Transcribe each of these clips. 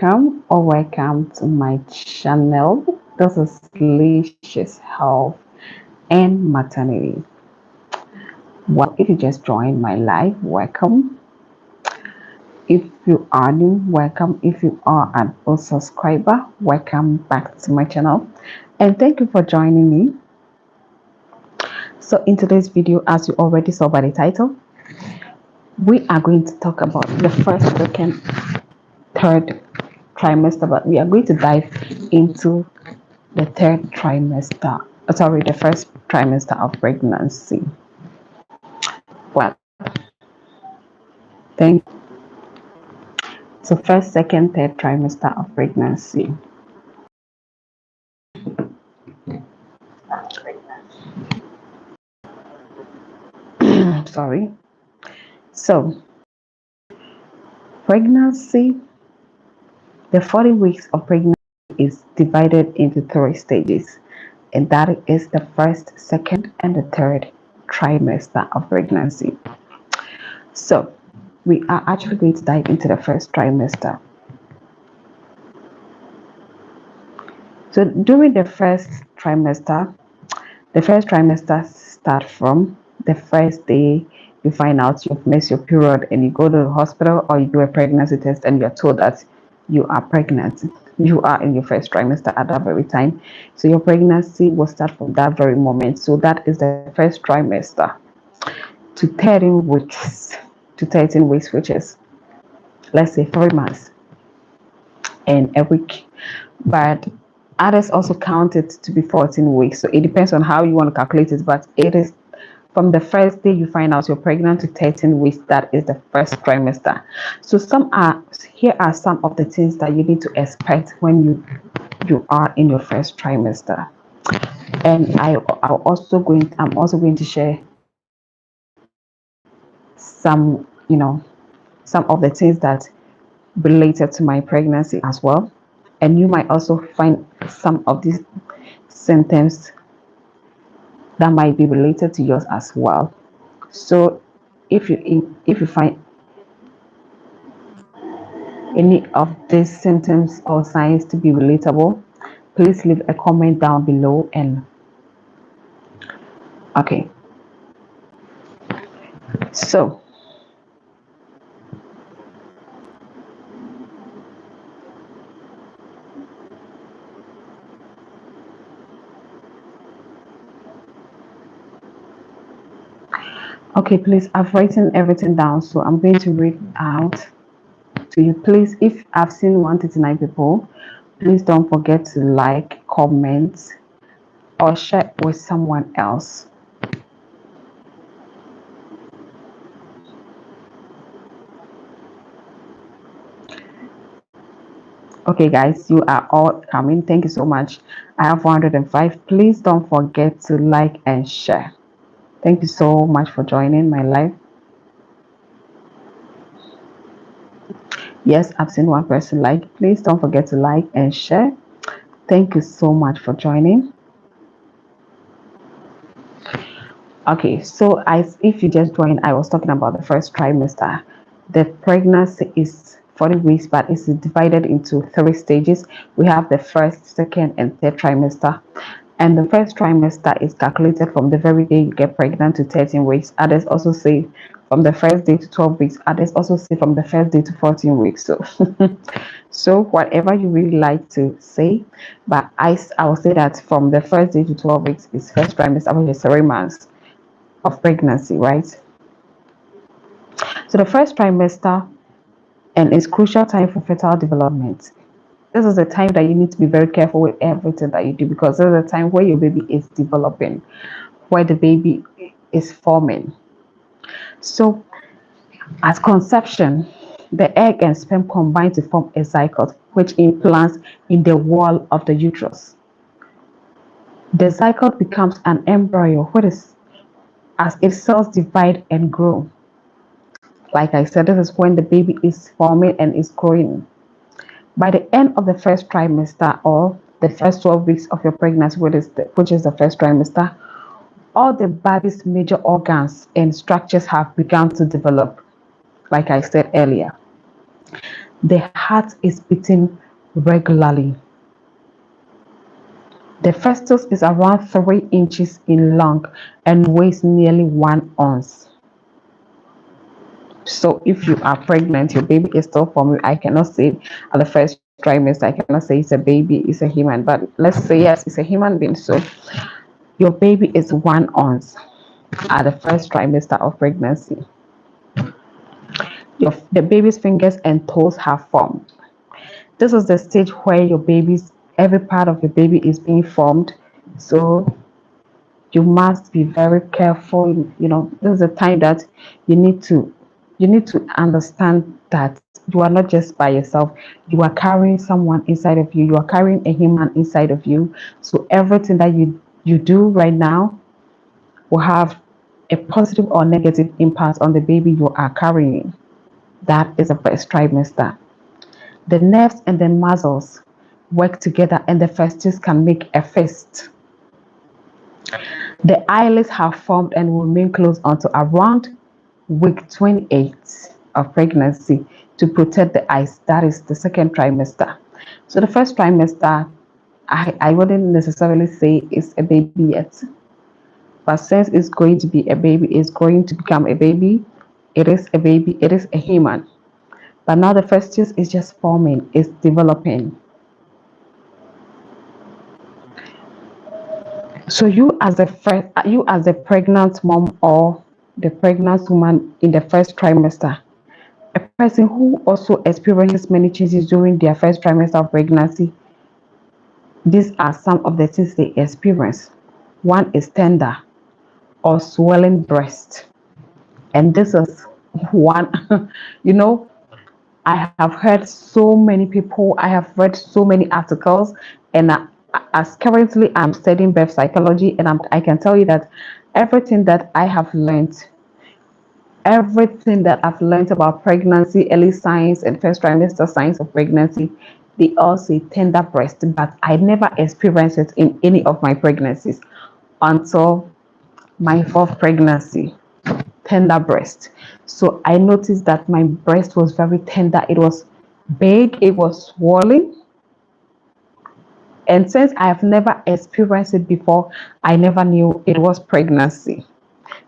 Welcome to my channel. This is Delicious Health and Maternity. Well, if you just joined my live, welcome. If you are new, welcome. If you are an old subscriber, welcome back to my channel. And thank you for joining me. So in today's video, as you already saw by the title, we are going to talk about the first, second, third trimester, but we are going to dive into the third trimester, sorry, the first trimester of pregnancy. Well, thank so first, second, third trimester of pregnancy. Sorry. So pregnancy, the 40 weeks of pregnancy is divided into three stages, and that is the first, second, and the third trimester of pregnancy. So we are actually going to dive into the first trimester. So during the first trimester starts from the first day you find out you've missed your period and you go to the hospital, or you do a pregnancy test and you're told that you are pregnant. You are in your first trimester at that very time. So your pregnancy will start from that very moment. So that is the first trimester to 13 weeks, which is, let's say, 3 months and a week. But others also count it to be 14 weeks. So it depends on how you want to calculate it. But it is from the first day you find out you're pregnant to 13 weeks. That is the first trimester. So here are some of the things that you need to expect when you are in your first trimester. And I'm also going to share some, some of the things that related to my pregnancy as well. And you might also find some of these symptoms that might be related to yours as well. So if you find any of these symptoms or signs to be relatable, please leave a comment down below. And okay, so okay, please, I've written everything down, so I'm going to read out to you. Please, if I've seen 139 people, please don't forget to like, comment, or share with someone else. Okay, guys, you are all coming. Thank you so much. I have 105. Please don't forget to like and share. Thank you so much for joining my live. Yes, I've seen one person like. Please don't forget to like and share. Thank you so much for joining. Okay, so if you just joined, I was talking about the first trimester. The pregnancy is 40 weeks, but it's divided into three stages. We have the first, second, and third trimester. And the first trimester is calculated from the very day you get pregnant to 13 weeks. Others also say from the first day to 12 weeks. Others also say from the first day to 14 weeks. So, so whatever you really like to say, but I will say that from the first day to 12 weeks is first trimester, which is 3 months of pregnancy, right? So the first trimester and is crucial time for fetal development. This is a time that you need to be very careful with everything that you do, because this is a time where your baby is developing, where the baby is forming. So at conception, the egg and sperm combine to form a zygote, which implants in the wall of the uterus. The zygote becomes an embryo, which is as its cells divide and grow. Like I said, this is when the baby is forming and is growing. By the end of the first trimester, or the first 12 weeks of your pregnancy, which is the first trimester, all the body's major organs and structures have begun to develop, like I said earlier. The heart is beating regularly. The fetus is around 3 inches in length and weighs nearly 1 ounce. So if you are pregnant, your baby is still forming. I cannot say at the first trimester, I cannot say it's a baby, it's a human, but let's say yes, it's a human being. So your baby is 1 ounce at the first trimester of pregnancy. The baby's fingers and toes have formed. This is the stage where every part of your baby is being formed. So you must be very careful. This is the time that you need to understand that you are not just by yourself. You are carrying someone inside of you. You are carrying a human inside of you. So everything that you do right now will have a positive or negative impact on the baby you are carrying. That is the first trimester. The nerves and the muscles work together, and the fetus can make a fist. The eyelids have formed and will remain closed until around week 28 of pregnancy to protect the eyes. That is the second trimester. So the first trimester, I wouldn't necessarily say it's a baby yet. But since it's going to be a baby, it's going to become a baby. It is a baby, it is a human. But now the fetus is just forming, it's developing. So you as the pregnant mom or the pregnant woman in the first trimester, a person who also experiences many changes during their first trimester of pregnancy, these are some of the things they experience. One is tender or swelling breast. And this is one, you know, I have heard so many people, I have read so many articles, and as currently I'm studying birth psychology, and I can tell you that everything that I have learned, everything that I've learned about pregnancy, early signs, and first trimester signs of pregnancy, they all say tender breast, but I never experienced it in any of my pregnancies until my fourth pregnancy. Tender breast. So I noticed that my breast was very tender. It was big, it was swollen. And since I have never experienced it before, I never knew it was pregnancy.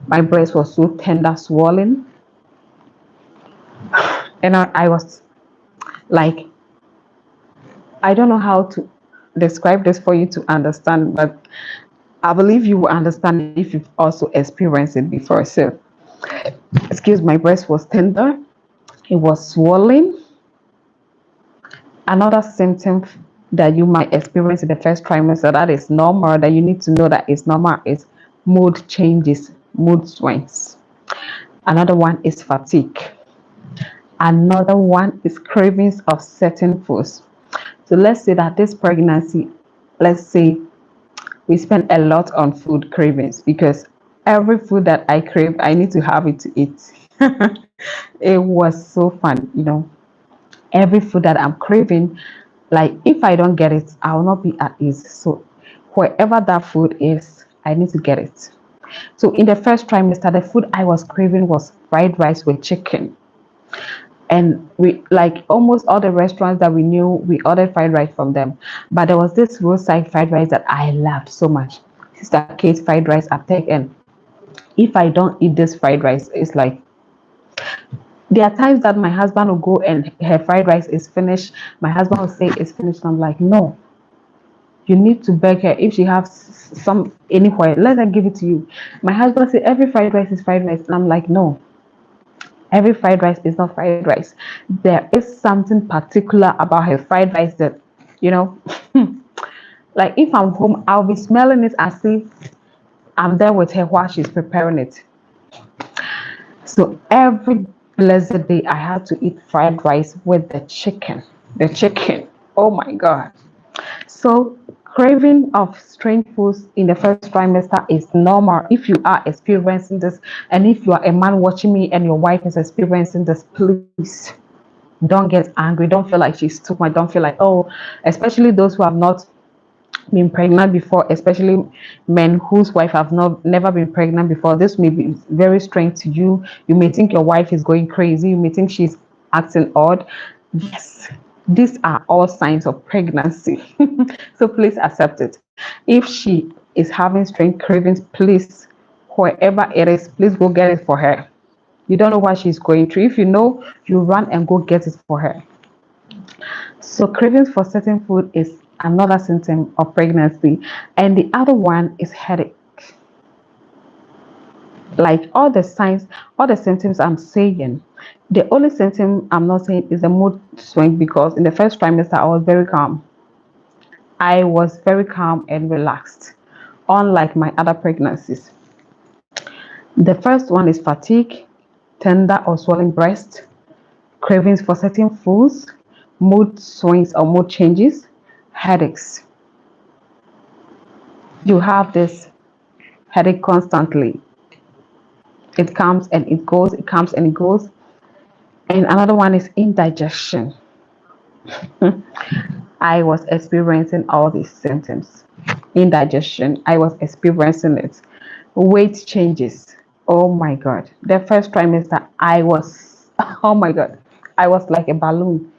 My breast was so tender, swollen. And I was like, I don't know how to describe this for you to understand, but I believe you will understand if you've also experienced it before. So, my breast was tender, it was swollen. Another symptom that you might experience in the first trimester that is normal, that you need to know that is normal, is mood changes, mood swings. Another one is fatigue. Another one is cravings of certain foods. So let's say that this pregnancy, let's say we spend a lot on food cravings, because every food that I crave, I need to have it to eat. It was so fun. Every food that I'm craving, like if I don't get it, I will not be at ease. So wherever that food is, I need to get it. So in the first trimester, the food I was craving was fried rice with chicken. And we, like almost all the restaurants that we knew, we ordered fried rice from them. But there was this roadside fried rice that I loved so much. Sister Kate's fried rice at Tech. And if I don't eat this fried rice, it's like, there are times that my husband will go and her fried rice is finished. My husband will say it's finished. And I'm like, no, you need to beg her. If she has some anywhere, let her give it to you. My husband say every fried rice is fried rice. And I'm like, no, every fried rice is not fried rice. There is something particular about her fried rice that, you know, like if I'm home, I'll be smelling it as if I'm there with her while she's preparing it. So every blessed day, I had to eat fried rice with the chicken. The chicken. Oh my God. So craving of strange foods in the first trimester is normal. If you are experiencing this, and if you are a man watching me and your wife is experiencing this, please don't get angry. Don't feel like she's too much. Don't feel like, oh, especially those who have not been pregnant before, especially men whose wife have never been pregnant before. This may be very strange to you. You may think your wife is going crazy. You may think she's acting odd. Yes, these are all signs of pregnancy. So please accept it. If she is having strange cravings, please, wherever it is, please go get it for her. You don't know what she's going through. If you know, you run and go get it for her. So cravings for certain food is another symptom of pregnancy. And the other one is headache. Like all the signs, all the symptoms I'm saying, the only symptom I'm not saying is the mood swing, because in the first trimester I was very calm. I was very calm and relaxed, unlike my other pregnancies. The first one is fatigue, tender or swelling breast, cravings for certain foods, mood swings or mood changes, headaches. You have this headache constantly. It comes and it goes, it comes and it goes. And another one is indigestion. I was experiencing all these symptoms. Indigestion, I was experiencing it. Weight changes. Oh my God. The first trimester, I was, oh my God, I was like a balloon.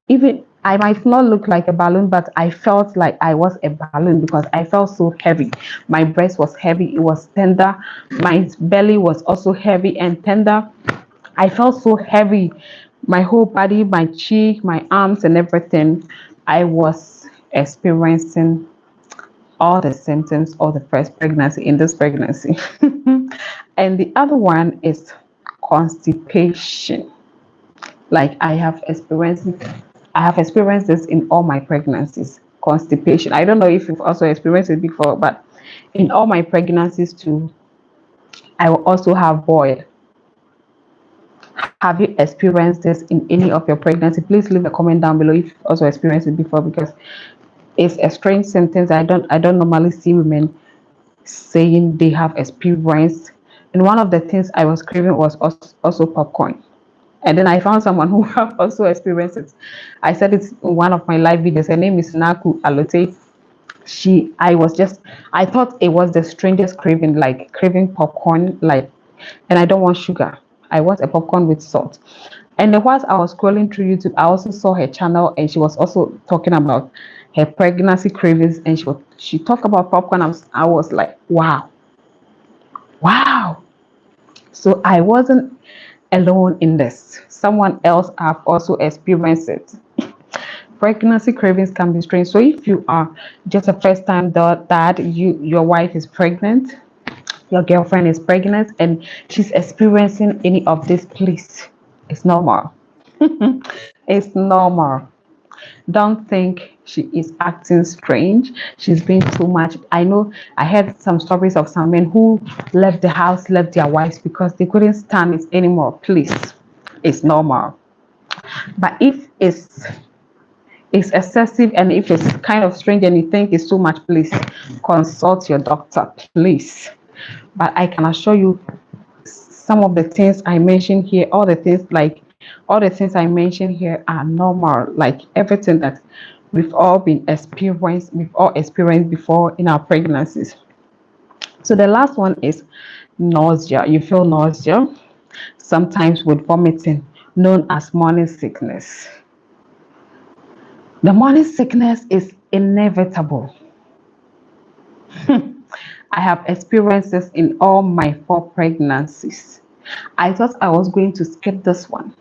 Even I might not look like a balloon, but I felt like I was a balloon because I felt so heavy. My breast was heavy, it was tender. My belly was also heavy and tender. I felt so heavy. My whole body, my cheek, my arms, and everything. I was experiencing all the symptoms of the first pregnancy in this pregnancy. And the other one is constipation. Like I have experienced this in all my pregnancies. Constipation. I don't know if you've also experienced it before, but in all my pregnancies too, I will also have boil. Have you experienced this in any of your pregnancy? Please leave a comment down below if you've also experienced it before, because it's a strange sentence. I don't normally see women saying they have experienced. And one of the things I was craving was also popcorn. And then I found someone who have also experienced it. I said it's in one of my live videos. Her name is Naku Alote. I thought it was the strangest craving, like craving popcorn, like, and I don't want sugar. I want a popcorn with salt. And then whilst I was scrolling through YouTube, I also saw her channel, and she was also talking about her pregnancy cravings, and she talked about popcorn. I was like, wow, wow. So I wasn't alone in this. Someone else have also experienced it. Pregnancy cravings can be strange. So if you are just a first time dad, your wife is pregnant, your girlfriend is pregnant, and she's experiencing any of this, please, it's normal. It's normal. Don't think she is acting strange. She's being too much. I know I heard some stories of some men who left the house, left their wives because they couldn't stand it anymore. Please, it's normal. But if it's excessive and if it's kind of strange and you think it's too much, please consult your doctor, please. But I can assure you, some of the things I mentioned here, all the things I mentioned here are normal, like everything that we've all experienced before in our pregnancies. So the last one is nausea. You feel nausea, sometimes with vomiting, known as morning sickness. The morning sickness is inevitable. I have experienced this in all my 4 pregnancies. I thought I was going to skip this one.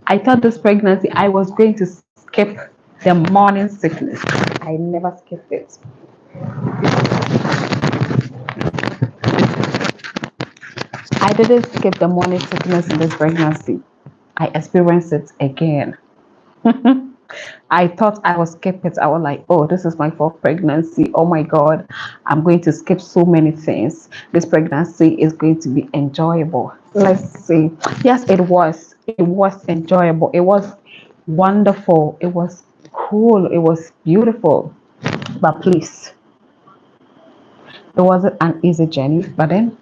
I thought this pregnancy I was going to skip the morning sickness. I never skipped it. I didn't skip the morning sickness in this pregnancy. I experienced it again. I thought I was skip it. I was like, oh, this is my 4th pregnancy. Oh my God, I'm going to skip so many things. This pregnancy is going to be enjoyable. Let's see. Yes, it was. It was enjoyable. It was wonderful. It was cool. It was beautiful. But please, it wasn't an easy journey. But then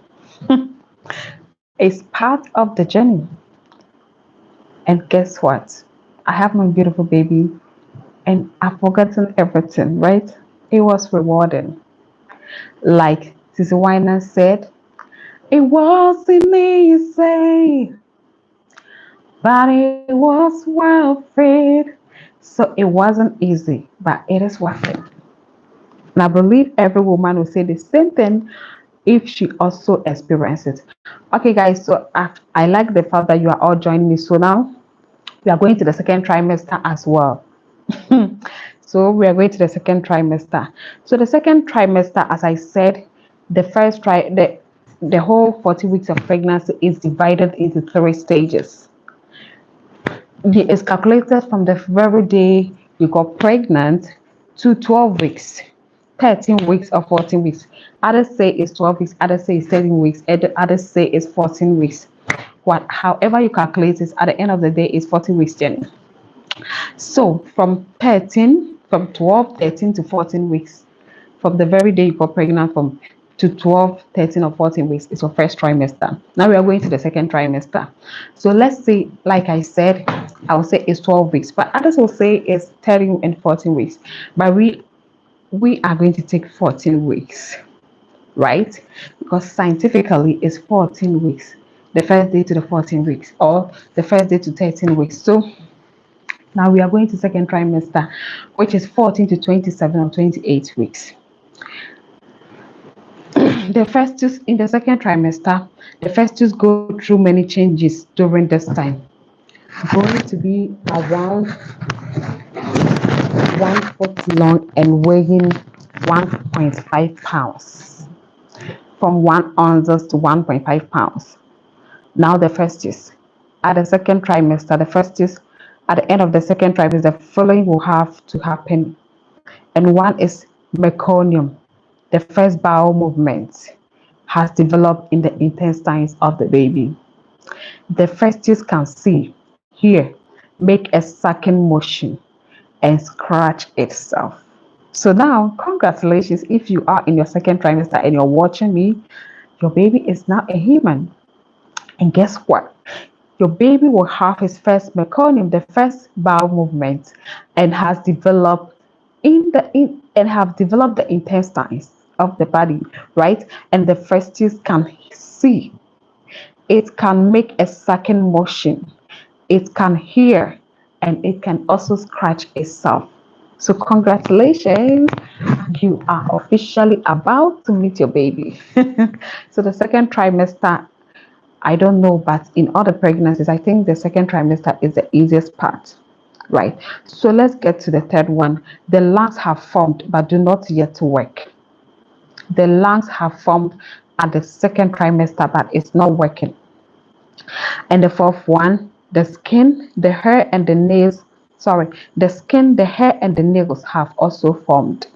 it's part of the journey. And guess what? I have my beautiful baby and I've forgotten everything, right? It was rewarding. Like Sissy Winer said, it wasn't easy. but it was worth it. So it wasn't easy, but it is worth it. And I believe every woman will say the same thing if she also experiences it. Okay, guys, so I like the fact that you are all joining me. So now we are going to the second trimester as well. So we are going to the second trimester. So the second trimester, as I said, the first the whole 40 weeks of pregnancy is divided into three stages. It is calculated from the very day you got pregnant to 12 weeks, 13 weeks, or 14 weeks. Others say it's 12 weeks, others say it's 13 weeks, others say it's 14 weeks. However you calculate it, at the end of the day, it's 14 weeks journey. So from 12, 13 to 14 weeks, from the very day you got pregnant from to 12, 13, or 14 weeks is your first trimester. Now we are going to the second trimester. So let's say, like I said, I will say it's 12 weeks, but others will say it's 13 and 14 weeks. But we are going to take 14 weeks, right? Because scientifically it's 14 weeks. The first day to the 14 weeks, or the first day to 13 weeks. So now we are going to second trimester, which is 14 to 27 or 28 weeks. The festus in the second trimester, the festus go through many changes during this time. Going to be around 1 foot long and weighing 1.5 pounds, from 1 ounces to 1.5 pounds. Now the festus. At the second trimester, the festus at the end of the second trimester, the following will have to happen. And one is meconium. The first bowel movement has developed in the intestines of the baby. The festus can see, hear, make a sucking motion, and scratch itself. So now, congratulations if you are in your second trimester and you're watching me, your baby is now a human. And guess what? Your baby will have his first meconium, the first bowel movement, and has developed and have developed the intestines of the body, right? And the festus can see, it can make a sucking motion, it can hear, and it can also scratch itself. So congratulations, you are officially about to meet your baby. So the second trimester, I don't know, but in other pregnancies, I think the second trimester is the easiest part, right? So let's get to the third one. The lungs have formed but do not yet work. The lungs have formed at the second trimester but it's not working. And the fourth one, the skin, the hair, and the nails. Sorry, the skin, the hair, and the nails have also formed.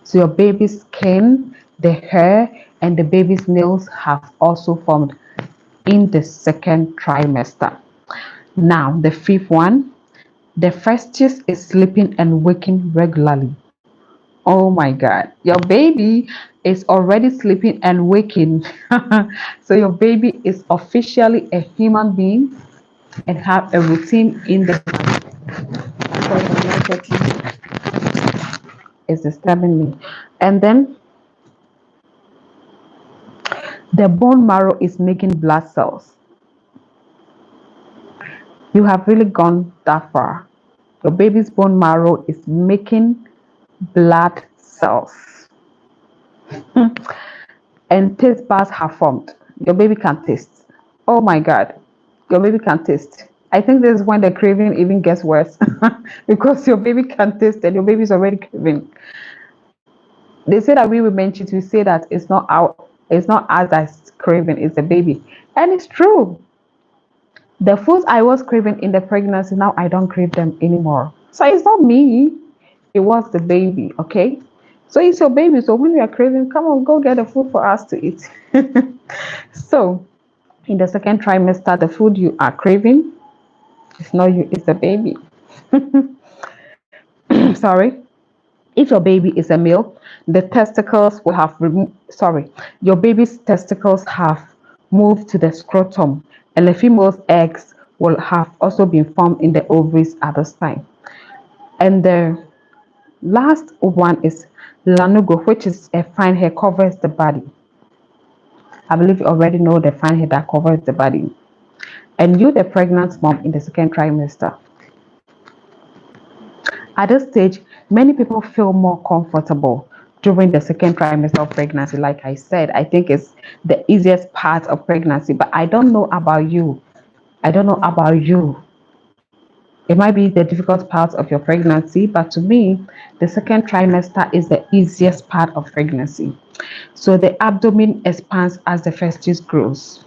So your baby's skin, the hair, and the baby's nails have also formed in the second trimester. Now, the fifth one, the festus is sleeping and waking regularly. Oh my God, your baby is already sleeping and waking. So your baby is officially a human being and have a routine in the is disturbing me. And then the bone marrow is making blood cells. You have really gone that far. Your baby's bone marrow is making blood cells. And taste buds have formed. Your baby can taste. Oh my God, your baby can taste. I think this is when the craving even gets worse because your baby can taste and your baby is already craving. They say that we women cheat. We say that it's not us that's craving, it's the baby, and it's true. The foods I was craving in the pregnancy, now I don't crave them anymore. So it's not me, it was the baby, okay? So it's your baby. So when you are craving, come on, go get the food for us to eat. So in the second trimester, the food you are craving is not you, it's the baby. Sorry. If your baby is a male, the testicles will have your baby's testicles have moved to the scrotum, and the female's eggs will have also been formed in the ovaries at this time. And the last one is lanugo, which is a fine hair covers the body. I believe you already know the fine hair that covers the body. And you, the pregnant mom in the second trimester, at this stage, many people feel more comfortable during the second trimester of pregnancy. Like I said, I think it's the easiest part of pregnancy, but I don't know about you. I don't know about you. It might be the difficult part of your pregnancy, but to me, the second trimester is the easiest part of pregnancy. So the abdomen expands as the fetus grows.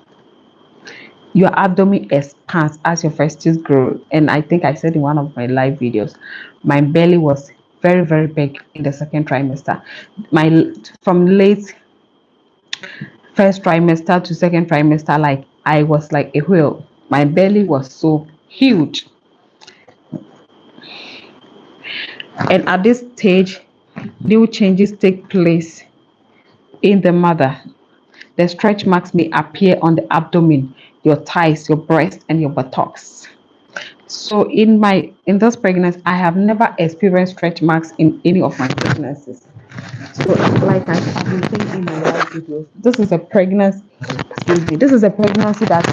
Your abdomen expands as your fetus grows. And I think I said in one of my live videos, my belly was very, very big in the second trimester. My from late first trimester to second trimester, like I was like a whale. My belly was so huge. And at this stage, new changes take place in the mother. The stretch marks may appear on the abdomen, your thighs, your breast, and your buttocks. So in this pregnancy, I have never experienced stretch marks in any of my pregnancies. So like I've been saying in my live videos, this is a pregnancy that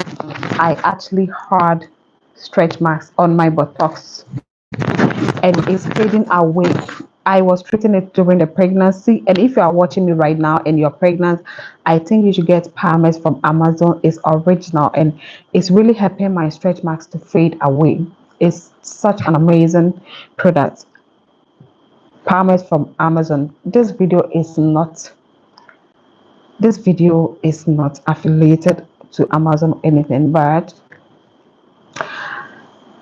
I actually had stretch marks on my buttocks and it's fading away. I was treating it during the pregnancy, and if you are watching me right now and you're pregnant, I think you should get Palmers from Amazon. It's original and it's really helping my stretch marks to fade away. It's such an amazing product. Palmers from Amazon. This video is not affiliated to Amazon or anything, but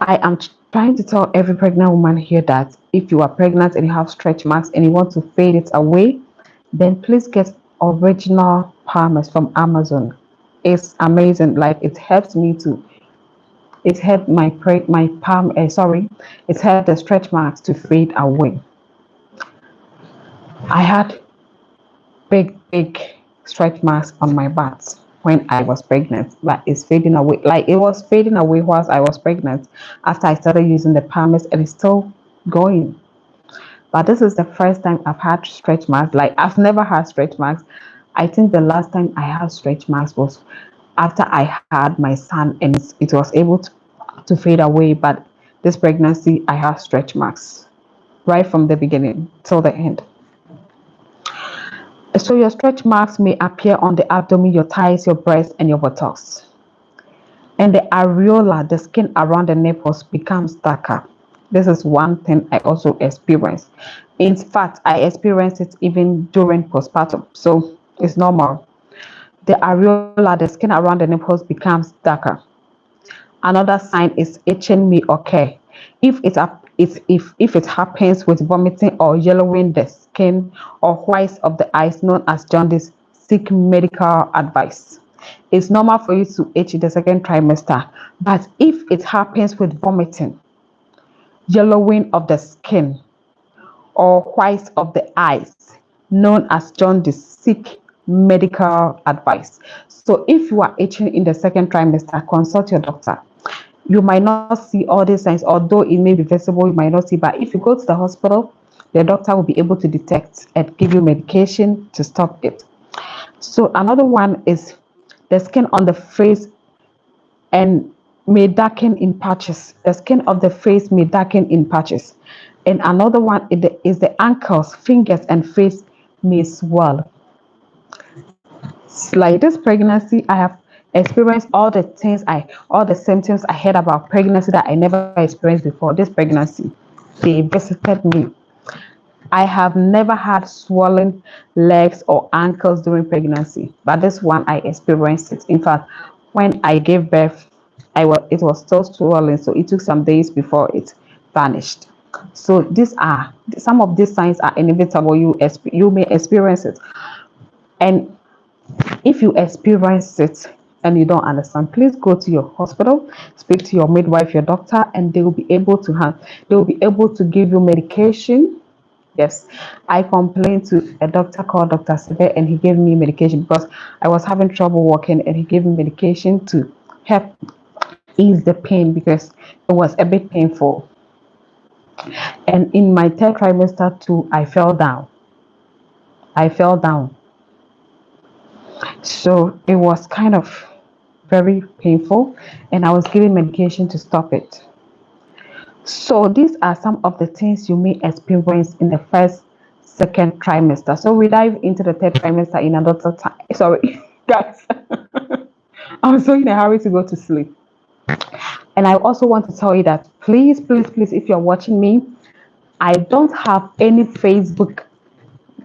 I am trying to tell every pregnant woman here that if you are pregnant and you have stretch marks and you want to fade it away, then please get original palmers from Amazon. It's amazing. Like it helped my palm. It helped the stretch marks to fade away. I had big stretch marks on my butt when I was pregnant, but it's fading away. Like it was fading away whilst I was pregnant. After I started using the palmers, and it's still going. But this is the first time I've had stretch marks. Like I've never had stretch marks. I think the last time I had stretch marks was after I had my son, and it was able to fade away. But this pregnancy, I have stretch marks right from the beginning till the end. So your stretch marks may appear on the abdomen, your thighs, your breast, and your buttocks. And the areola, the skin around the nipples, becomes darker. This is one thing I also experienced. In fact, I experienced it even during postpartum, so it's normal. The areola, the skin around the nipples, becomes darker. Another sign is itching may occur. If it happens with vomiting or yellowing the skin or whites of the eyes, known as jaundice, seek medical advice. It's normal for you to itch in the second trimester, but if it happens with vomiting, yellowing of the skin, or whites of the eyes, known as jaundice, seek medical advice. So if you are itching in the second trimester, consult your doctor. You might not see all these signs, although it may be visible, you might not see, but if you go to the hospital, the doctor will be able to detect and give you medication to stop it. So another one is the skin on the face and may darken in patches. The skin of the face may darken in patches. And another one is the ankles, fingers, and face may swell. Like this pregnancy, I have experienced all the symptoms I heard about pregnancy that I never experienced before. This pregnancy, they visited me. I have never had swollen legs or ankles during pregnancy, but this one I experienced it. In fact, when I gave birth, it was still swollen, so it took some days before it vanished. So these are some of these signs are inevitable. You may experience it, and if you experience it and you don't understand, please go to your hospital, speak to your midwife, your doctor, and they will be able to give you medication. Yes, I complained to a doctor called Dr. Sebe, and he gave me medication because I was having trouble walking, and he gave me medication to help ease the pain because it was a bit painful. And in my third trimester too, I fell down. I fell down. So it was kind of very painful, and I was given medication to stop it. So these are some of the things you may experience in the first, second trimester. So we dive into the third trimester in another time. Sorry, guys. I'm so in a hurry to go to sleep. And I also want to tell you that please, please, please, if you're watching me, I don't have any Facebook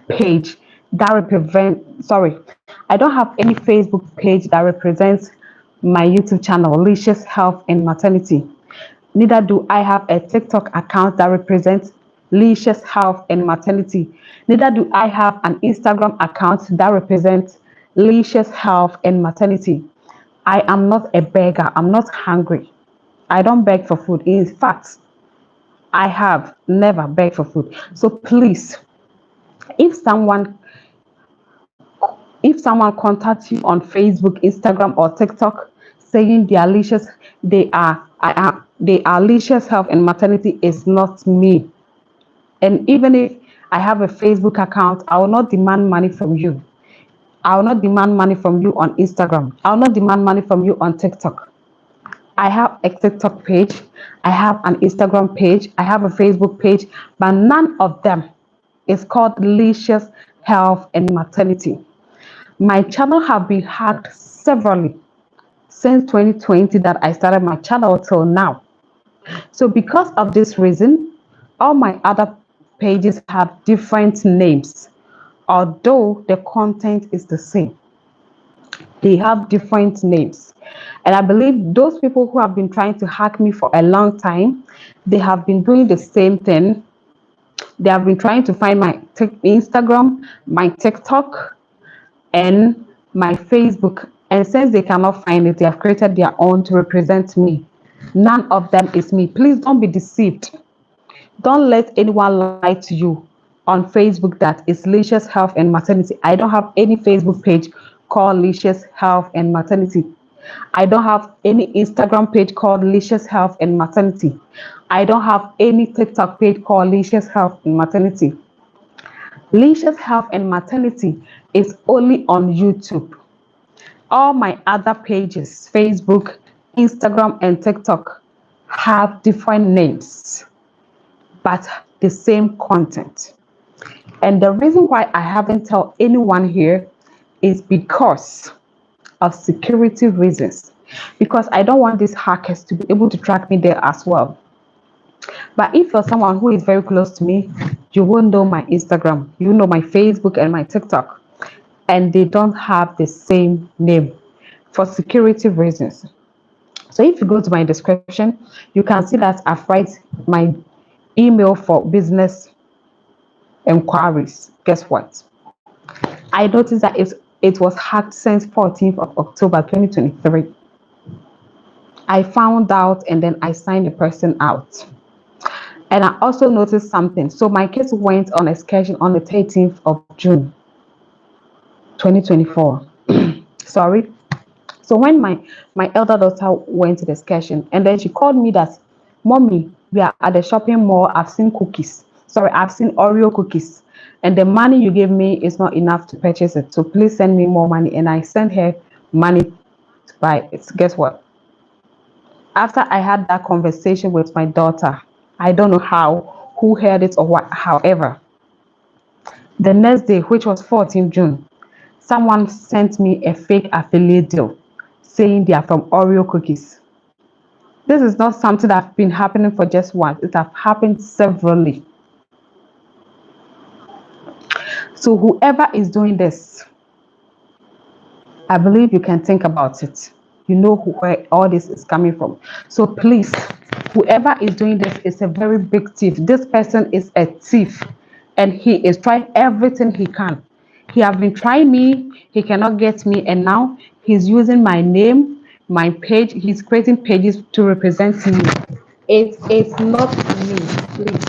page that represent sorry, I don't have any Facebook page that represents my YouTube channel, Licious Health and Maternity. Neither do I have a TikTok account that represents Licious Health and Maternity. Neither do I have an Instagram account that represents Licious Health and Maternity. I am not a beggar. I'm not hungry. I don't beg for food. In fact, I have never begged for food. So please, if someone if someone contacts you on Facebook, Instagram, or TikTok saying they are Licious, they are Licious Health and Maternity, is not me. And even if I have a Facebook account, I will not demand money from you. I will not demand money from you on Instagram. I will not demand money from you on TikTok. I have a TikTok page, I have an Instagram page, I have a Facebook page, but none of them is called Licious Health and Maternity. My channel have been hacked severally since 2020 that I started my channel till now. So because of this reason, all my other pages have different names, although the content is the same. They have different names. And I believe those people who have been trying to hack me for a long time, they have been doing the same thing. They have been trying to find my Instagram, my TikTok, and my Facebook. And since they cannot find it, they have created their own to represent me. None of them is me. Please don't be deceived. Don't let anyone lie to you on Facebook that is Licious Health and Maternity. I don't have any Facebook page called Licious Health and Maternity. I don't have any Instagram page called Licious Health and Maternity. I don't have any TikTok page called Licious Health and Maternity. Licious Health and Maternity is only on YouTube. All my other pages, Facebook, Instagram, and TikTok, have different names, but the same content. And the reason why I haven't told anyone here is because of security reasons. Because I don't want these hackers to be able to track me there as well. But if you're someone who is very close to me, you will know my Instagram, you know my Facebook and my TikTok, and they don't have the same name for security reasons. So if you go to my description, you can see that I've write my email for business inquiries. Guess what? I noticed that it was hacked since 14th of October 2023. I found out and then I signed the person out. And I also noticed something. So my kids went on excursion on the 13th of June 2024. Sorry. So when my elder daughter went to the excursion, and then she called me that, Mommy, we are at the shopping mall. I've seen cookies. Sorry, I've seen Oreo cookies. And the money you gave me is not enough to purchase it. So please send me more money. And I sent her money to buy it. Guess what? After I had that conversation with my daughter, I don't know how, who heard it or what, however, the next day, which was 14th June, someone sent me a fake affiliate deal saying they are from Oreo cookies. This is not something that's been happening for just once. It has happened severally. So whoever is doing this, I believe you can think about it. You know where all this is coming from. So please, whoever is doing this is a very big thief. This person is a thief, and he is trying everything he can. He has been trying me, he cannot get me, and now he's using my name, my page. He's creating pages to represent me. It's not me, please.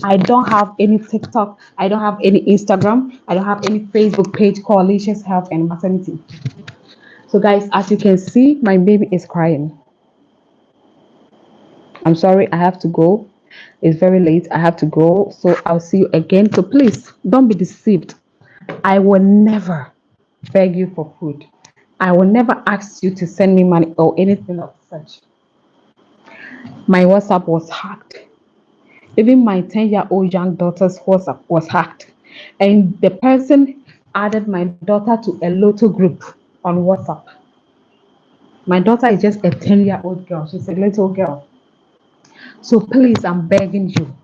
I don't have any TikTok, I don't have any Instagram, I don't have any Facebook page called Licious Health and Maternity. So guys, as you can see, my baby is crying. I'm sorry, I have to go. It's very late. I have to go. So I'll see you again. So please don't be deceived. I will never beg you for food. I will never ask you to send me money or anything of such. My WhatsApp was hacked. Even my 10-year-old young daughter's WhatsApp was hacked. And the person added my daughter to a Lotto group on WhatsApp. My daughter is just a 10-year-old girl. She's a little girl. So please, I'm begging you,